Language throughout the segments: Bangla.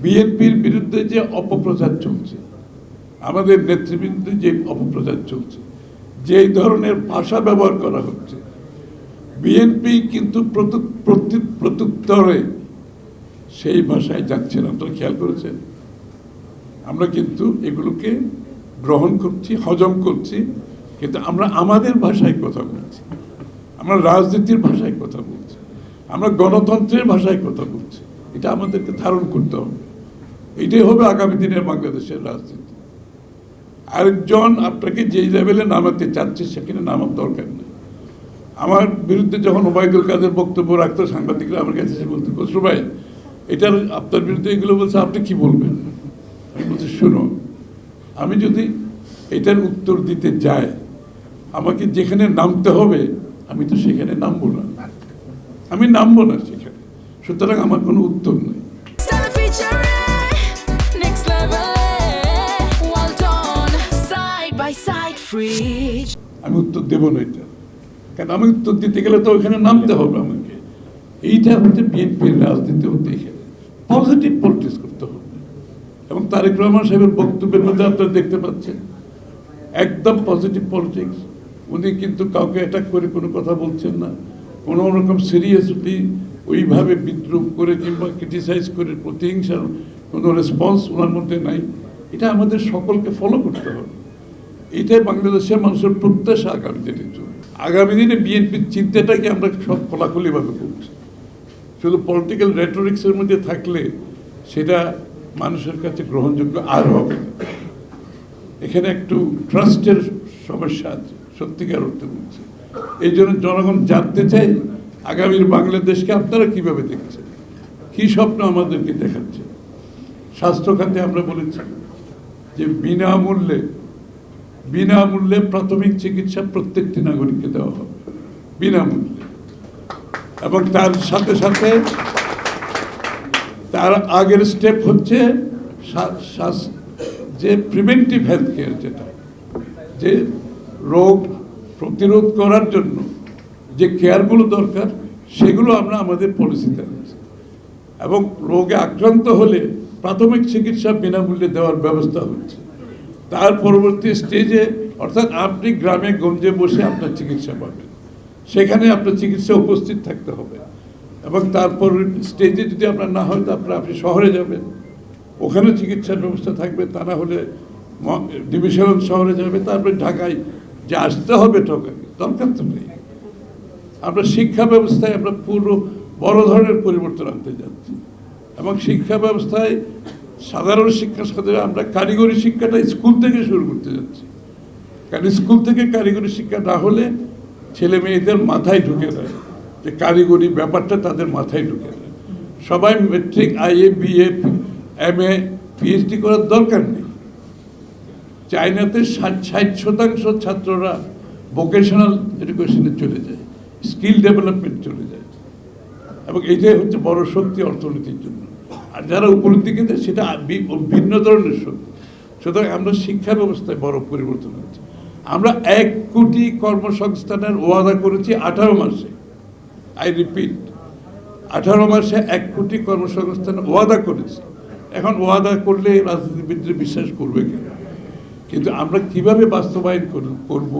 বিএনপির বিরুদ্ধে যে অপপ্রচার চলছে, আমাদের নেতৃবৃন্দে যে অপপ্রচার চলছে, যে ধরনের ভাষা ব্যবহার করা হচ্ছে, বিএনপি কিন্তু প্রত্যুত্তরে সেই ভাষায় যাচ্ছে না। আপনারা খেয়াল করেছেন? আমরা কিন্তু এগুলোকে গ্রহণ করছি, হজম করছি, কিন্তু আমরা আমাদের ভাষায় কথা বলছি, আমরা রাজনীতির ভাষায় কথা বলছি, আমরা গণতন্ত্রের ভাষায় কথা বলছি। এটা আমাদেরকে ধারণ করতে হবে। এটাই হবে আগামী দিনের বাংলাদেশের রাজনীতি। আরেকজন আপনাকে যেই লেভেলে নামাতে চাচ্ছে সেখানে নামার দরকার নেই। আমার বিরুদ্ধে যখন ওবায়দুল কাদের বক্তব্য রাখতো, সাংবাদিকরা আমার কাছে এসে বলতো, খসরু ভাই এটার আপনার বিরুদ্ধে এগুলো বলছে, আপনি কি বলবেন? আমি বলছি, শুনো, আমি যদি এটার উত্তর দিতে যাই, আমাকে যেখানে নামতে হবে আমি তো সেখানে নামবো না, আমি নামবো না সেখানে। সুতরাং আমার কোনো উত্তর নেই। আমি উত্তর দেব না এটা, কারণ আমি উত্তর দিতে গেলে তো ওইখানে নামতে হবে আমাকে। এইটা হচ্ছে বিএনপির রাজনীতি হতে, এখানে পজিটিভ পলিটিক্স করতে হবে। এবং তারেক রহমান সাহেবের বক্তব্যের মধ্যে আপনারা দেখতে পাচ্ছেন একদম পজিটিভ পলিটিক্স। উনি কিন্তু কাউকে অ্যাটাক করে কোনো কথা বলছেন না, কোনো রকম সিরিয়াসলি ওইভাবে বিদ্রুপ করে কিংবা ক্রিটিসাইজ করে প্রতিহিংসার কোনো রেসপন্স ওনার মধ্যে নাই। এটা আমাদের সকলকে ফলো করতে হবে। এটাই বাংলাদেশের মানুষের প্রত্যাশা আগামী দিনের জন্য। আগামী দিনে বিএনপির চিন্তাটাকে আমরা সব খোলাখুলিভাবে করছি। শুধু পলিটিক্যাল রেটোরিক্সের মধ্যে থাকলে সেটা মানুষের কাছে গ্রহণযোগ্য আর হবে না। এখানে একটু ট্রাস্টের সমস্যা আছে, সত্যিকার অর্থে বলছে। এই জন্য জনগণ জানতে চাই আগামীর বাংলাদেশকে আপনারা কিভাবে দেখছেন, কি স্বপ্ন আমাদেরকে দেখাচ্ছে। স্বাস্থ্য খাতে আমরা বলেছি যে বিনামূল্যে প্রাথমিক চিকিৎসা প্রত্যেকটি নাগরিককে দেওয়া হবে, বিনামূল্যে। এবং তার সাথে সাথে তার আগের স্টেপ হচ্ছে যে প্রিভেন্টিভ হেলথ কেয়ার, যেটা যে রোগ প্রতিরোধ করার জন্য যে কেয়ারগুলো দরকার সেগুলো আমরা আমাদের পলিসিতে আনছি। এবং রোগে আক্রান্ত হলে প্রাথমিক চিকিৎসা বিনামূল্যে দেওয়ার ব্যবস্থা হচ্ছে। তার পরবর্তী স্টেজে, অর্থাৎ আপনি গ্রামে গঞ্জে বসে আপনার চিকিৎসা পাবেন, সেখানে আপনার চিকিৎসা উপস্থিত থাকতে হবে। এবং তারপর স্টেজে যদি আপনার না হয় তো আপনি শহরে যাবেন, ওখানে চিকিৎসার ব্যবস্থা থাকবে। তা না হলে ডিভিশন শহরে যাবে, তারপরে ঢাকায় যে আসতে হবে দরকার তো নেই। আমরা শিক্ষা ব্যবস্থায় আমরা পুরো বড় ধরনের পরিবর্তন আনতে যাচ্ছি। এবং শিক্ষা ব্যবস্থায় সাধারণ শিক্ষার সাথে আমরা কারিগরি শিক্ষাটা স্কুল থেকে শুরু করতে যাচ্ছি। কারণ স্কুল থেকে কারিগরি শিক্ষা না হলে ছেলে মেয়েদের মাথায় ঢুকে দেয় যে কারিগরি ব্যাপারটা, তাদের মাথায় ঢুকে দেয়। সবাই matric, IA, BA, MA, PhD করার দরকার নেই। চায়নাতে 60% ছাত্ররা ভোকেশনাল এডুকেশনে চলে যায়, স্কিল ডেভেলপমেন্ট চলে যায়। এবং এইটাই হচ্ছে বড় শক্তি অর্থনীতির জন্য। আর যারা উপরের দিকে দেয় সেটা ভিন্ন ধরনের শক্তি। সুতরাং আমরা শিক্ষা ব্যবস্থায় বড় পরিবর্তন হচ্ছে। আমরা 1 কোটি কর্মসংস্থানের ওয়াদা করেছি 18 মাসে। আই রিপিট, 18 মাসে 1 কোটি কর্মসংস্থানের ওয়াদা করেছি। এখন ওয়াদা করলে রাজনীতিবিদরা বিশ্বাস করবে কেন? কিন্তু আমরা কিভাবে বাস্তবায়ন করব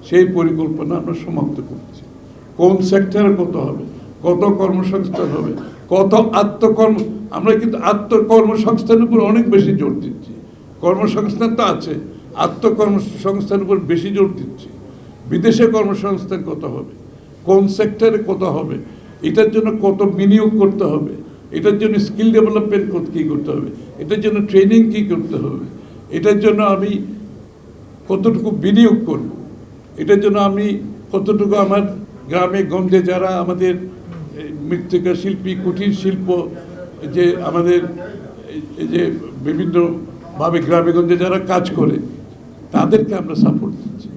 সেই পরিকল্পনা আমরা সমাপ্ত করছি। কোন সেক্টরে কত হবে, কত কর্মসংস্থান হবে, কত আত্মকর্ম। আমরা কিন্তু আত্মকর্মসংস্থানের উপর অনেক বেশি জোর দিচ্ছি। কর্মসংস্থান তো আছে, আত্মকর্মসংস্থানের উপর বেশি জোর দিচ্ছি। বিদেশে কর্মসংস্থান কত হবে, কোন সেক্টরে কত হবে, এটার জন্য কত বিনিয়োগ করতে হবে, এটার জন্য স্কিল ডেভেলপমেন্ট কী করতে হবে, এটার জন্য ট্রেনিং কী করতে হবে, এটার জন্য আমি কতটুকু বিনিয়োগ করব, এটার জন্য আমি কতটুকু আমার গ্রামে গঞ্জে যারা আমাদের মৃত্তিকা শিল্পী, কুটির শিল্প, যে আমাদের এই যে বিভিন্নভাবে গ্রামে গঞ্জে যারা কাজ করে তাদেরকে আমরা সাপোর্ট দিচ্ছি।